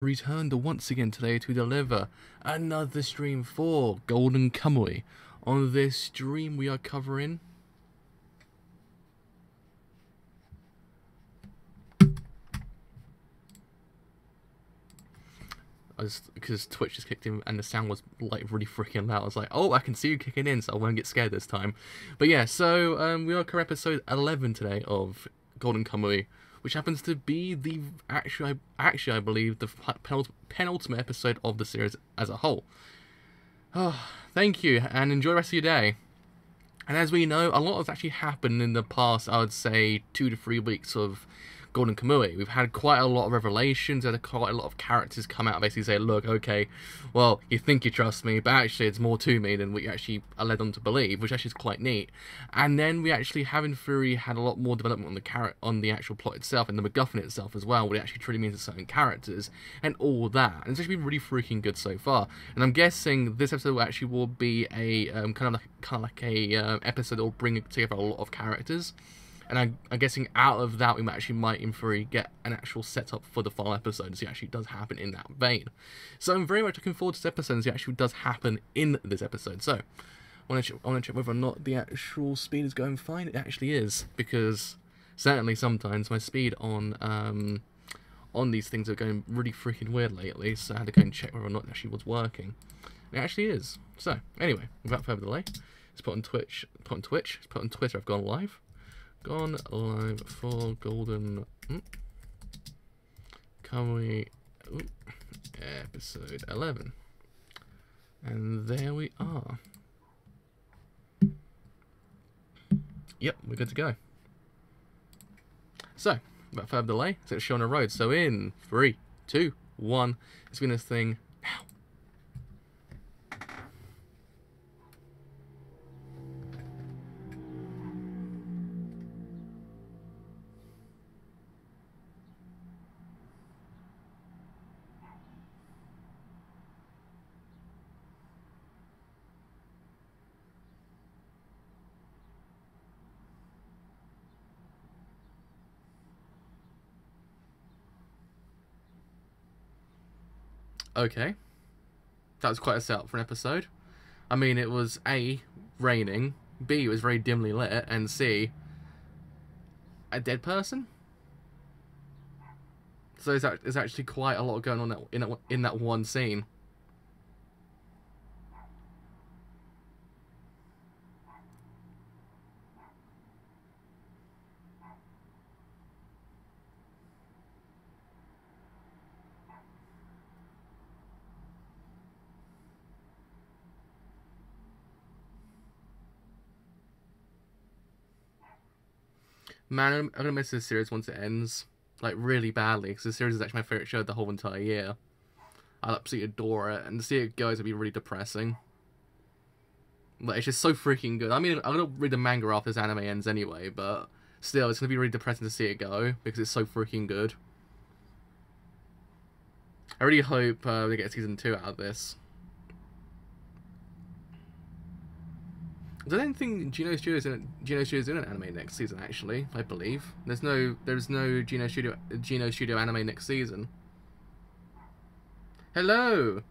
Returned once again today to deliver another stream for Golden Kamuy. On this stream we are covering because Twitch just kicked in and the sound was like really freaking loud. I was like, oh, I can see you kicking in, so I won't get scared this time. But yeah, so we are covering episode 11 today of Golden Kamuy, which happens to be the actually I believe the penultimate episode of the series as a whole. Oh, thank you, and enjoy the rest of your day. And as we know, a lot has actually happened in the past, I would say, 2 to 3 weeks of Golden Kamuy. We've had quite a lot of revelations, had quite a lot of characters come out and basically say, look, okay, well, you think you trust me, but actually it's more to me than what you actually are led on to believe, which actually is quite neat. And then we actually have, in theory, had a lot more development on the actual plot itself and the MacGuffin itself as well, what it actually truly means to certain characters, and all that. And it's actually been really freaking good so far. And I'm guessing this episode will be a kind of like a episode that will bring together a lot of characters. And I'm guessing out of that we might in theory get an actual setup for the final episode, as it actually does happen in that vein. So I'm very much looking forward to this episode, as it actually does happen in this episode. So I want to check whether or not the actual speed is going fine. It actually is, because certainly sometimes my speed on these things are going really freaking weird lately. So I had to go and check whether or not it actually was working. It actually is. So anyway, without further delay, let's put on Twitch. Let's put on Twitter. I've gone live. Gone live for Golden Kamuy episode 11. And there we are. Yep, we're good to go. So, without further delay, let's show on the road. So in 3, 2, 1, let's begin this thing now. Okay, that was quite a setup for an episode. I mean, it was A, raining, B, it was very dimly lit, and C, a dead person? So there's actually quite a lot going on in that one scene. Man, I'm gonna miss this series once it ends, like, really badly, because this series is actually my favourite show of the whole entire year. I absolutely adore it, and to see it go is gonna be really depressing. Like, it's just so freaking good. I mean, I'm gonna read the manga after this anime ends anyway, but still, it's gonna be really depressing to see it go, because it's so freaking good. I really hope we get season 2 out of this. I don't think Geno Studio's in an anime next season. Actually, I believe there's no Geno Studio anime next season. Hello.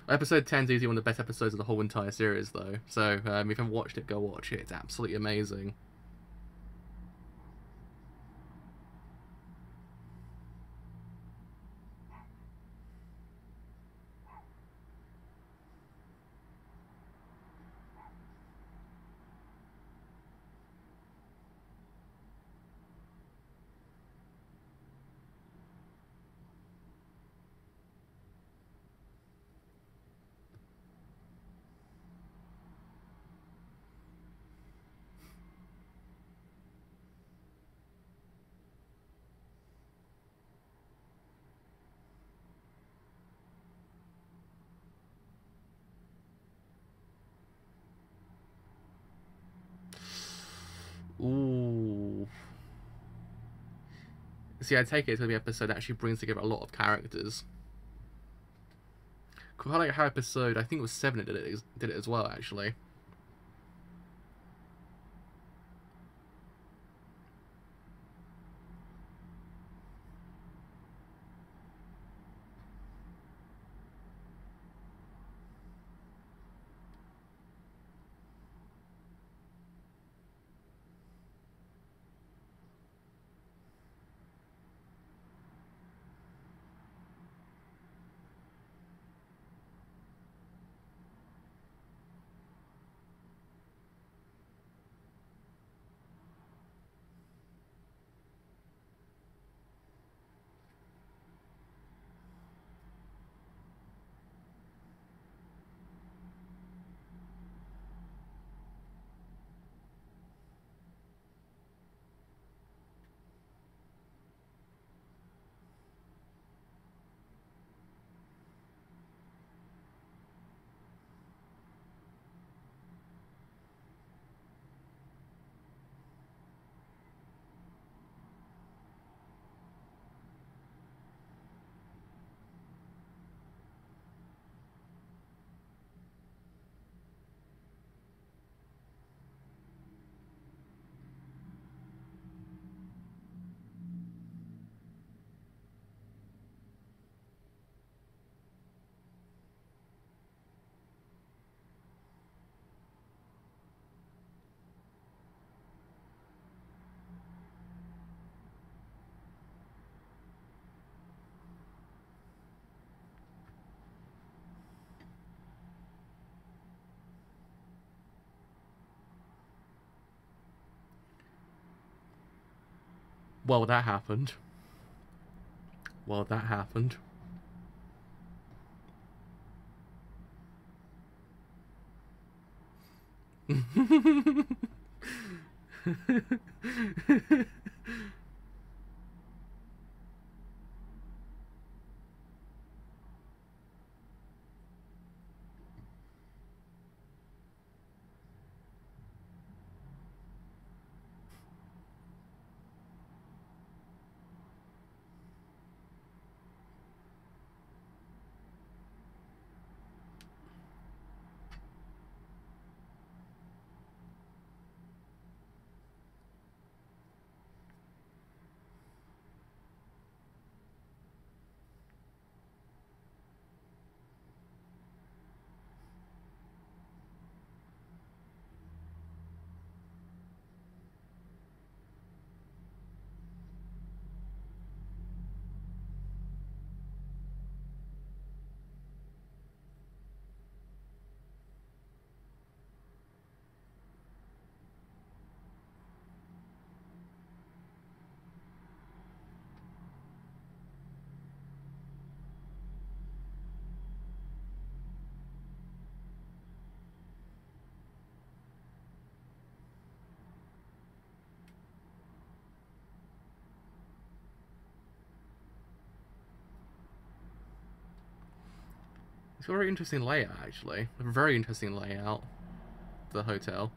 Episode 10 is easily one of the best episodes of the whole entire series, though. So if you haven't watched it, go watch it. It's absolutely amazing. Ooh. See, I take it it's going to be an episode that actually brings together a lot of characters. Quite like how episode, I think it was 7 that did it as well, actually. Well, that happened. Well, that happened. It's got a very interesting layout, actually. A very interesting layout. The hotel.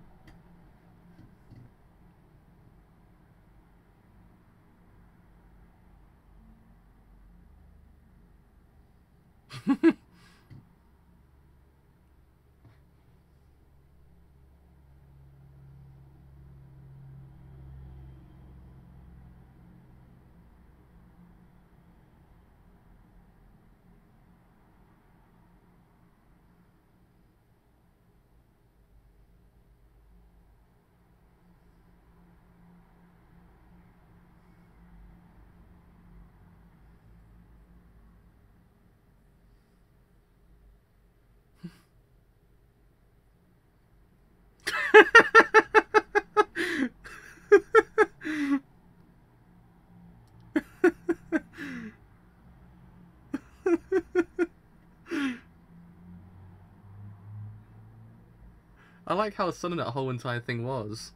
I like how sudden that whole entire thing was.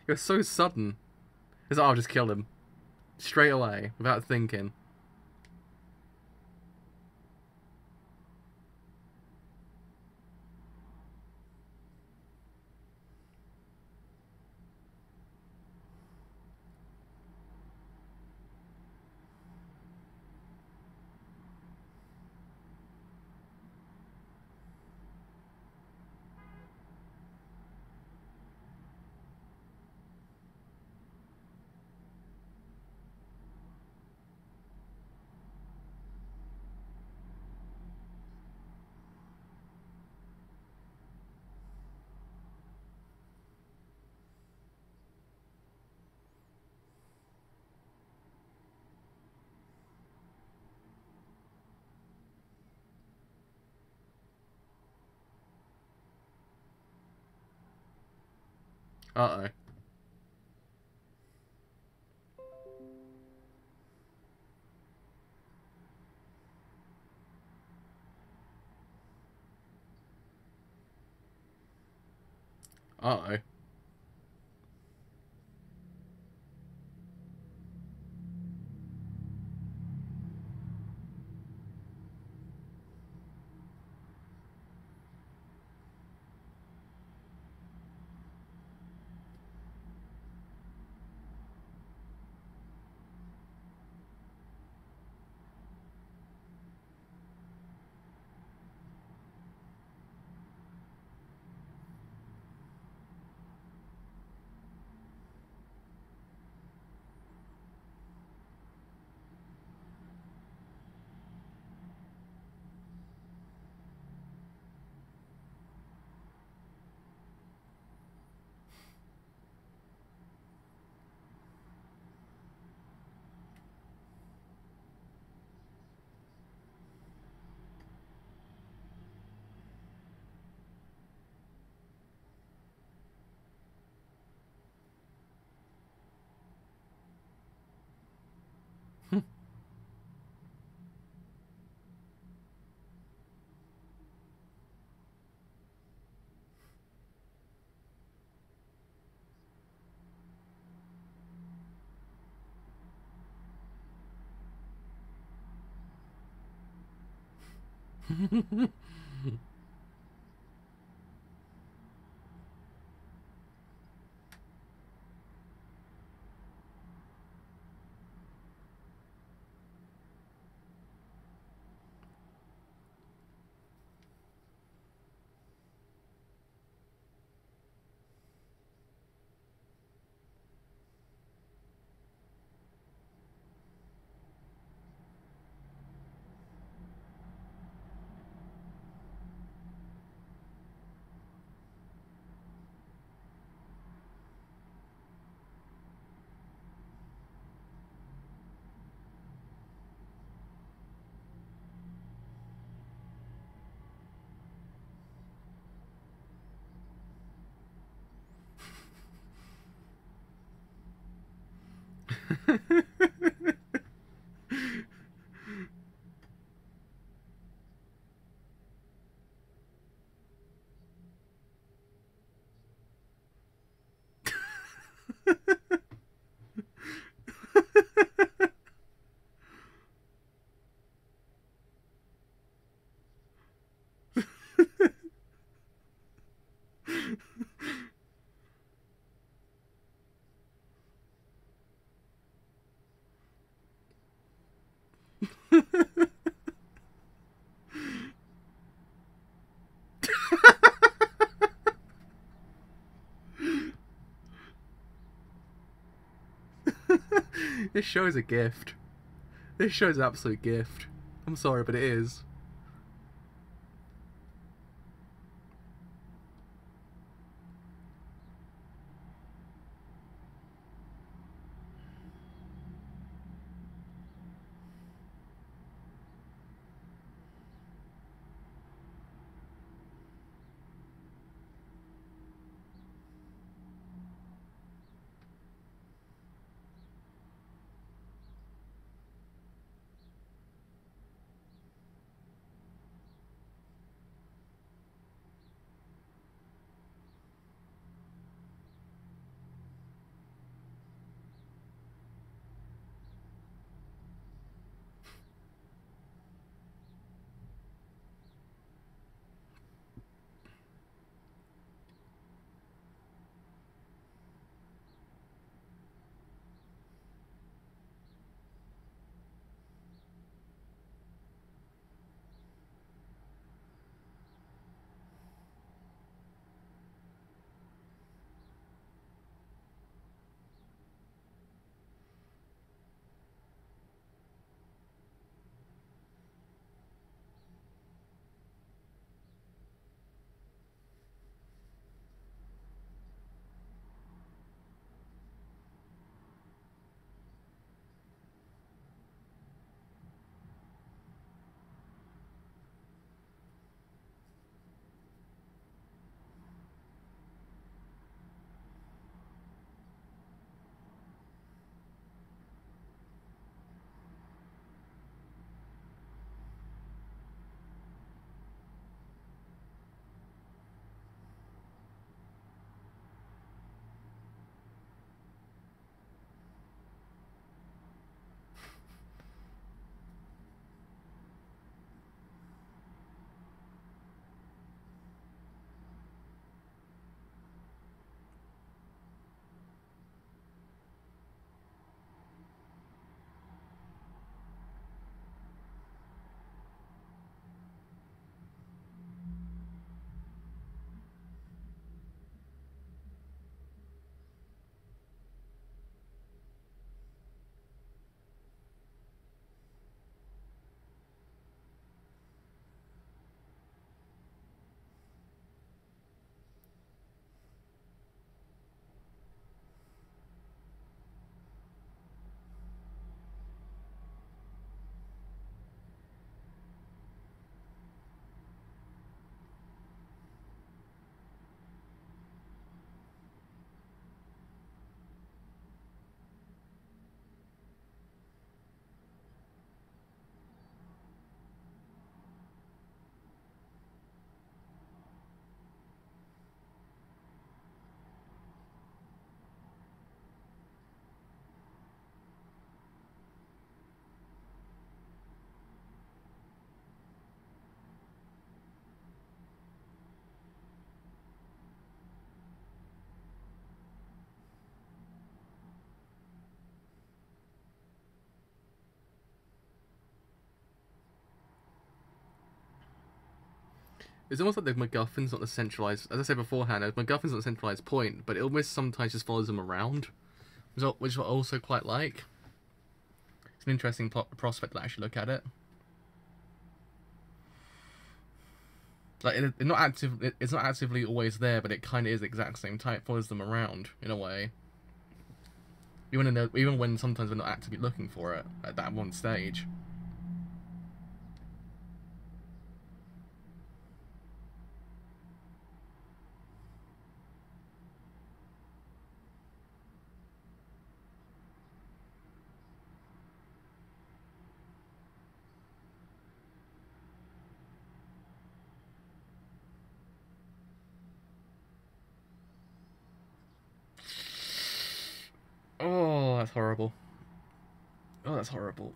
It was so sudden. It's like, I'll just kill him. Straight away, without thinking. Uh-oh. Uh-oh. This show's a gift. This show's an absolute gift. I'm sorry, but it is. It's almost like the MacGuffin's not the centralized. As I said beforehand, the MacGuffin's not the centralized point, but it almost sometimes just follows them around, which I also quite like. It's an interesting prospect to actually look at it. Like it's not actively always there, but it kind of is the exact same type. Follows them around in a way. Even when sometimes we're not actively looking for it at that one stage. Oh, that's horrible. Oh, that's horrible.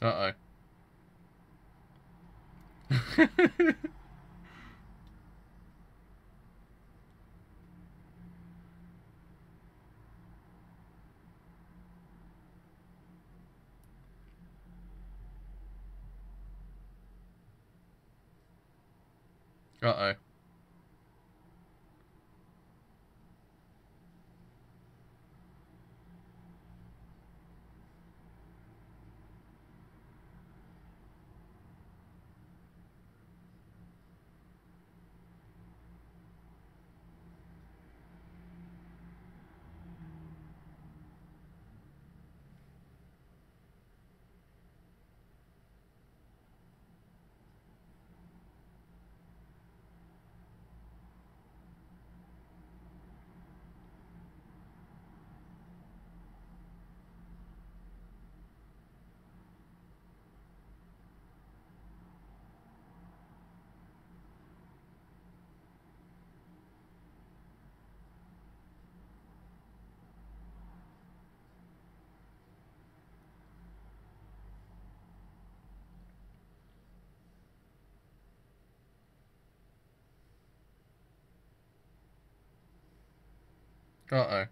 Uh-oh. Uh-oh. Uh-oh.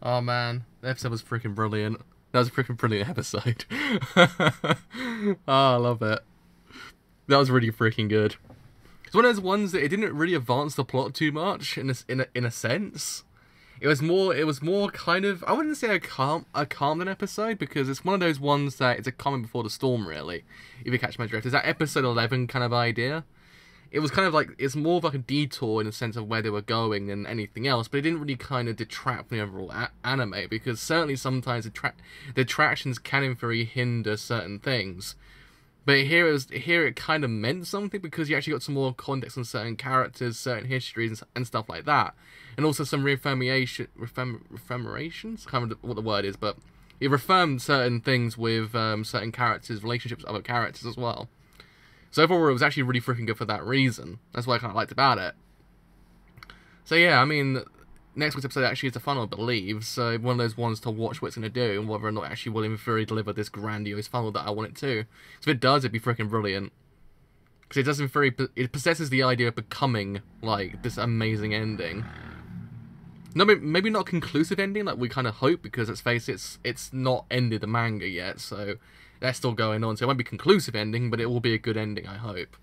Oh man, the episode was freaking brilliant. That was a freaking brilliant episode. Oh, I love it. That was really freaking good. It's one of those ones that it didn't really advance the plot too much in a sense. It was more kind of, I wouldn't say a calm episode, because it's one of those ones that it's a calm before the storm, really. If you catch my drift, is that episode 11 kind of idea? It was kind of like, it's more of like a detour in the sense of where they were going than anything else, but it didn't really kind of detract from the overall anime, because certainly sometimes the attractions can in theory hinder certain things. But here it kind of meant something, because you actually got some more context on certain characters, certain histories, and stuff like that. And also some reaffirmations? I can't remember what the word is, but it reaffirmed certain things with certain characters, relationships with other characters as well. So overall, it was actually really freaking good for that reason. That's what I kind of liked about it. So yeah, I mean, next week's episode actually is the funnel, I believe. So one of those ones to watch what it's going to do, and whether or not actually will in theory deliver this grandiose funnel that I want it to. So if it does, it'd be freaking brilliant. Because it does in theory, it possesses the idea of becoming, like, this amazing ending. No, maybe not a conclusive ending like we kind of hope, because let's face it, it's not ended the manga yet, so that's still going on. So it won't be a conclusive ending, but it will be a good ending, I hope.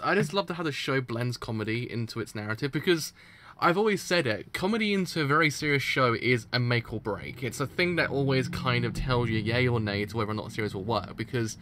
I just love how the show blends comedy into its narrative, because I've always said it, comedy into a very serious show is a make or break. It's a thing that always kind of tells you yay or nay to whether or not a series will work, because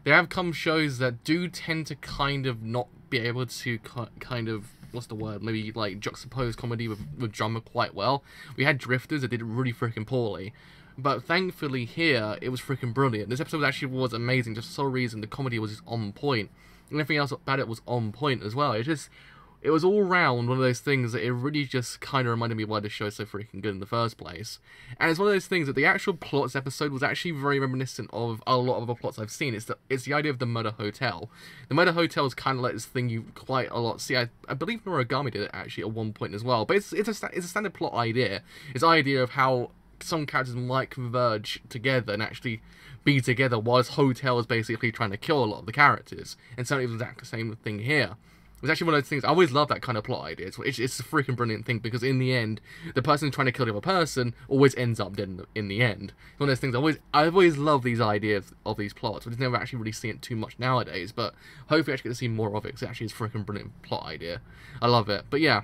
there have come shows that do tend to kind of not be able to kind of, what's the word, maybe like juxtapose comedy with drama quite well. We had Drifters that did really freaking poorly. But thankfully here, it was freaking brilliant. This episode actually was amazing, just for some reason the comedy was just on point. And everything else about it was on point as well. It was all round one of those things that it really just kind of reminded me why the show is so freaking good in the first place. And it's one of those things that the actual plots episode was actually very reminiscent of a lot of other plots I've seen. It's the idea of the murder hotel. The murder hotel is kind of like this thing you quite a lot see. I believe Noragami did it actually at one point as well. But it's a standard plot idea. It's the idea of how some characters might converge together and actually be together, whilst Hotel is basically trying to kill a lot of the characters. And so it was exactly the same thing here. It was actually one of those things, I always love that kind of plot idea. It's a freaking brilliant thing, because in the end, the person trying to kill the other person always ends up dead in the end. It's one of those things, I've always loved these ideas of these plots. We just never actually really see it too much nowadays, but hopefully I actually get to see more of it, because it actually is a freaking brilliant plot idea. I love it. But yeah,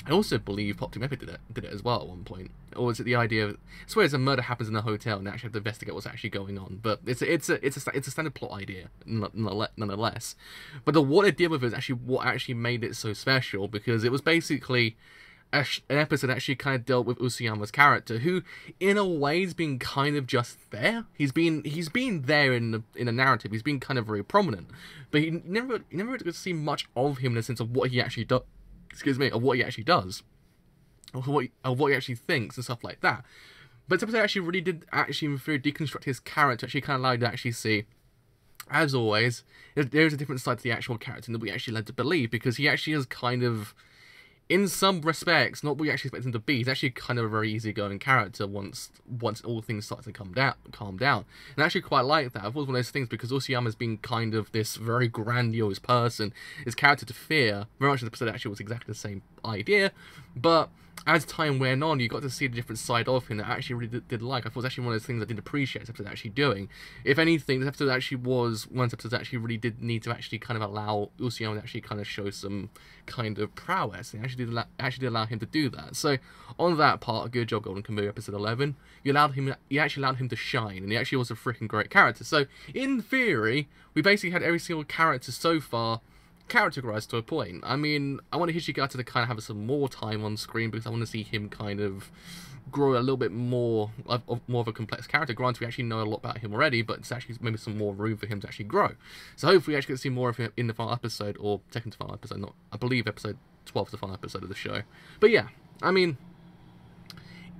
I also believe Pop Team Epic did it as well at one point. Or is it the idea of, I swear, a murder happens in a hotel and they actually have to investigate what's actually going on. But it's a standard plot idea nonetheless. But what it did with it is actually what actually made it so special, because it was basically an episode that actually kind of dealt with Usuyama's character, who in a way has been kind of just there. He's been there in the narrative. He's been kind of very prominent, but you never got to see much of him in the sense of what he actually does. Of what he actually does, or what he actually thinks and stuff like that. But this episode actually really did deconstruct his character, actually kind of allowed you to actually see, as always, there is a different side to the actual character that we actually led to believe, because he actually is kind of, in some respects, not what you actually expect him to be. He's actually kind of a very easygoing character once all things start to calm down. And I actually quite like that. It was one of those things because Usuyama's been kind of this very grandiose person. His character to fear, very much in the episode actually was exactly the same idea, but as time went on, you got to see the different side of him that I actually really did like. I thought it was actually one of those things I did appreciate this episode actually doing. If anything, this episode actually was one of those episodes that actually really did need to actually kind of allow Usuyama to actually kind of show some kind of prowess, and actually did allow him to do that. So on that part, good job, Golden Kamuy, episode 11. You actually allowed him to shine, and he actually was a freaking great character. So in theory, we basically had every single character so far characterized to a point. I mean, I want Hijikata to kind of have some more time on screen because I want to see him kind of grow a little bit more of a complex character. Granted, we actually know a lot about him already, but it's actually maybe some more room for him to actually grow. So hopefully we actually get to see more of him in the final episode, or second to final episode, not, I believe episode 12 is the final episode of the show. But yeah, I mean,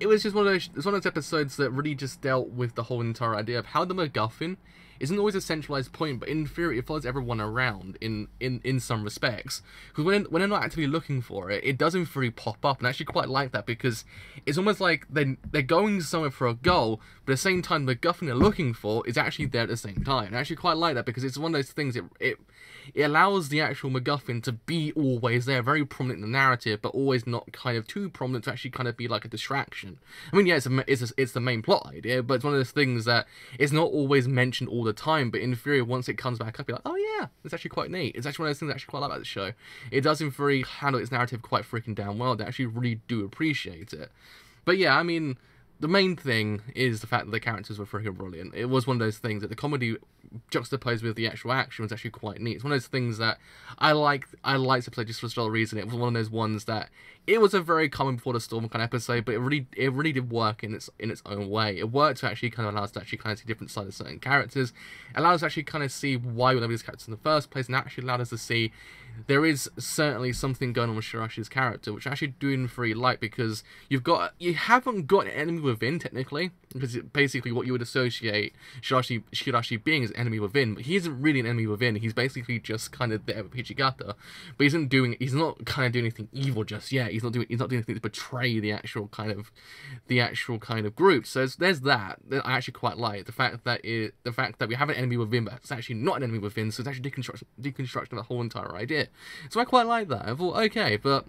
it was just one of those episodes that really just dealt with the whole entire idea of how the MacGuffin isn't always a centralized point, but in theory it follows everyone around in some respects. Because when they're not actively looking for it, it does in theory pop up, and I actually quite like that because it's almost like they're going somewhere for a goal, but at the same time the MacGuffin they're looking for is actually there at the same time. And I actually quite like that because it's one of those things, it allows the actual MacGuffin to be always there, very prominent in the narrative, but always not kind of too prominent to actually kind of be like a distraction. I mean, yeah, it's the main plot idea, but it's one of those things that it's not always mentioned all the time, but in theory, once it comes back up, you're like, oh yeah, it's actually quite neat. It's actually one of those things I actually quite like about the show. It does in theory handle its narrative quite freaking damn well. They actually really do appreciate it. But yeah, I mean, the main thing is the fact that the characters were freaking brilliant. It was one of those things that the comedy juxtaposed with the actual action was actually quite neat. It's one of those things that I liked to play just for a special reason. It was one of those ones that it was a very common before the storm kind of episode, but it really did work in its own way. It worked to actually kind of allow us to actually kind of see different sides of certain characters. It allowed us to actually kind of see why we love these characters in the first place, and actually allowed us to see there is certainly something going on with Shirashi's character, which I actually do in theory like, because you haven't got an enemy within technically, because it's basically what you would associate Shirashi being as an enemy within, but he isn't really an enemy within. He's basically just kind of there with Hijikata, but he's not kind of doing anything evil just yet. He's not doing anything to betray the actual kind of group. So there's that I actually quite like, the fact that we have an enemy within, but it's actually not an enemy within. So it's actually deconstruction of the whole entire idea. So I quite like that. I thought, okay, but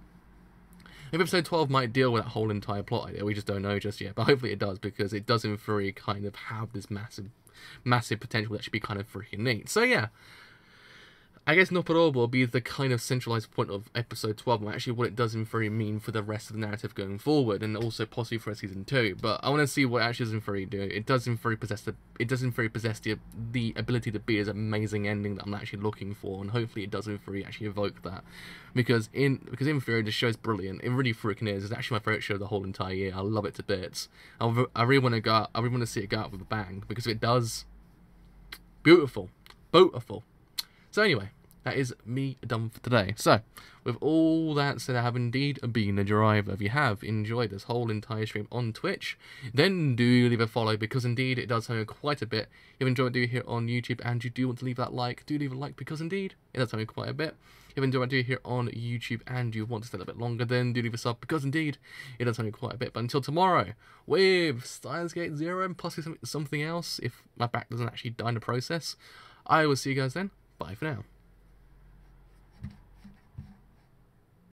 maybe episode 12 might deal with that whole entire plot idea. We just don't know just yet, but hopefully it does, because it does in theory kind of have this massive potential that should be kind of freaking neat. So yeah, I guess Noporobo will be the kind of centralized point of episode 12, and actually what it does in theory mean for the rest of the narrative going forward, and also possibly for season 2. But I want to see what it actually does in theory do. It does in theory possess the ability to be this amazing ending that I'm actually looking for, and hopefully it does in theory actually evoke that. Because in theory the show's brilliant. It really freaking is. It's actually my favorite show of the whole entire year. I love it to bits. I really want to see it go out with a bang, because if it does, beautiful. So anyway, that is me done for today. So, with all that said, I have indeed been a driver. If you have enjoyed this whole entire stream on Twitch, then do leave a follow, because indeed it does help me quite a bit. If you enjoyed what I do here on YouTube and you do want to leave that like, do leave a like, because indeed it does help me quite a bit. If you enjoyed what I do here on YouTube and you want to stay a bit longer, then do leave a sub, because indeed it does help me quite a bit. But until tomorrow, with Steins Gate 0 and possibly something else, if my back doesn't actually die in the process, I will see you guys then. Bye for now.